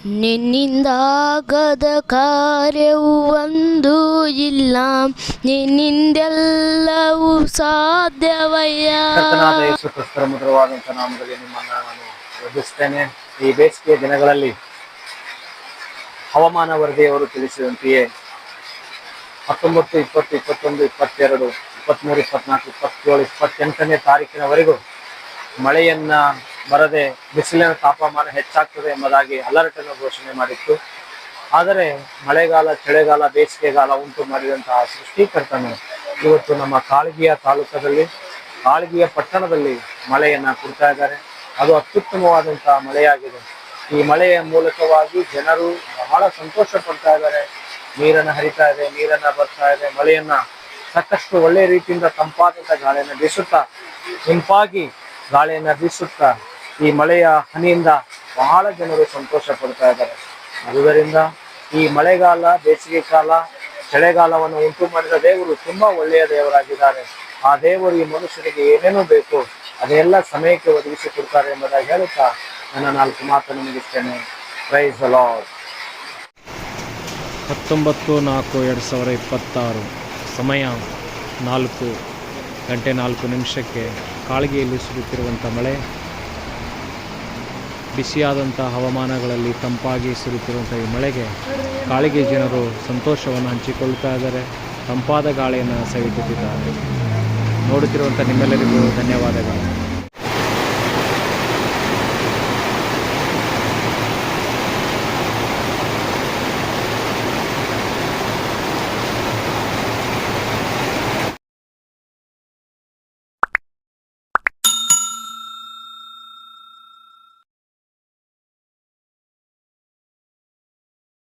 ನಿನ್ನಿಂದಾಗದ ಕಾರ್ಯವು ಒಂದು ಇಲ್ಲ, ನಿನ್ನಿಂದೆಲ್ಲವೂ ಸಾಧ್ಯವಯ್ಯ. ಕರ್ತನಾದ ಯೇಸು ಕ್ರಿಸ್ತರ ಮಧುರವಾದಂಥ ನಾಮದಲ್ಲಿ ನಿಮ್ಮನ್ನು ನಾನು ವಂದಿಸ್ತೇನೆ. ಈ ಬೇಸಿಗೆ ದಿನಗಳಲ್ಲಿ ಹವಾಮಾನ ವರದಿಯವರು ತಿಳಿಸಿದಂತೆಯೇ 19, 20, 21, 22, 23, 24, 27, 28ನೇ ತಾರೀಕಿನವರೆಗೂ ಮಳೆಯನ್ನ ಬರದೆ ಬಿಸಿಲಿನ ತಾಪಮಾನ ಹೆಚ್ಚಾಗ್ತದೆ ಎಂಬುದಾಗಿ ಅಲರ್ಟ್ ಅನ್ನು ಘೋಷಣೆ ಮಾಡಿತ್ತು. ಆದರೆ ಮಳೆಗಾಲ, ಚಳಿಗಾಲ, ಬೇಸಿಗೆಗಾಲ ಉಂಟು ಮಾಡಿದಂತಹ ಸೃಷ್ಟಿಕರ್ತನು ಇವತ್ತು ನಮ್ಮ ಕಾಳಗಿಯ ತಾಲೂಕದಲ್ಲಿ, ಕಾಳಗಿಯ ಪಟ್ಟಣದಲ್ಲಿ ಮಳೆಯನ್ನ ಕೊಡ್ತಾ ಇದ್ದಾರೆ. ಅದು ಅತ್ಯುತ್ತಮವಾದಂತಹ ಮಳೆಯಾಗಿದೆ. ಈ ಮಳೆಯ ಮೂಲಕವಾಗಿ ಜನರು ಬಹಳ ಸಂತೋಷ ಪಡ್ತಾ ಇದ್ದಾರೆ. ನೀರನ್ನ ಹರಿತಾ ಇದೆ, ನೀರನ್ನ ಬರ್ತಾ ಇದೆ. ಮಳೆಯನ್ನ ಸಾಕಷ್ಟು ಒಳ್ಳೆಯ ರೀತಿಯಿಂದ ತಂಪಾದಂತ ಗಾಳಿಯನ್ನ ಬೀಸುತ್ತಾ, ಇಂಪಾಗಿ ಗಾಳಿಯನ್ನ ಬೀಸುತ್ತಾ ಈ ಮಳೆಯ ಹನಿಯಿಂದ ಬಹಳ ಜನರು ಸಂತೋಷ ಪಡ್ತಾ ಇದ್ದಾರೆ. ಆದುದರಿಂದ ಈ ಮಳೆಗಾಲ, ಬೇಸಿಗೆ ಕಾಲ, ಚಳಿಗಾಲವನ್ನು ಉಂಟು ಮಾಡಿದ ದೇವರು ತುಂಬಾ ಒಳ್ಳೆಯ ದೇವರಾಗಿದ್ದಾರೆ. ಆ ದೇವರು ಈ ಮನುಷ್ಯರಿಗೆ ಏನೇನು ಬೇಕು ಅದೆಲ್ಲ ಸಮಯಕ್ಕೆ ಒದಗಿಸಿಕೊಡ್ತಾರೆ ಎಂಬುದಾಗಿ ಹೇಳುತ್ತಾ ನನ್ನ 4 ಮಾತನ್ನು ಮುಗಿಸ್ತೇನೆ. Praise the lord. 19/4/2026 ಸಮಯ 4:04 ಕಾಳಗಿಯಲ್ಲಿ ಸುರಿಯುತ್ತಿರುವಂಥ ಮಳೆ, ಬಿಸಿಯಾದಂಥ ಹವಾಮಾನಗಳಲ್ಲಿ ತಂಪಾಗಿ ಸುರಿಯುತ್ತಿರುವಂಥ ಈ ಮಳೆಗೆ ಕಾಳಗಿ ಜನರು ಸಂತೋಷವನ್ನು ಹಂಚಿಕೊಳ್ಳುತ್ತಾ ಇದ್ದಾರೆ. ತಂಪಾದ ಗಾಳಿಯನ್ನು ಸವಿಯುತ್ತಿದ್ದಾರೆ. ನೋಡುತ್ತಿರುವಂಥ ನಿಮ್ಮೆಲ್ಲರಿಗೂ ಧನ್ಯವಾದಗಳು.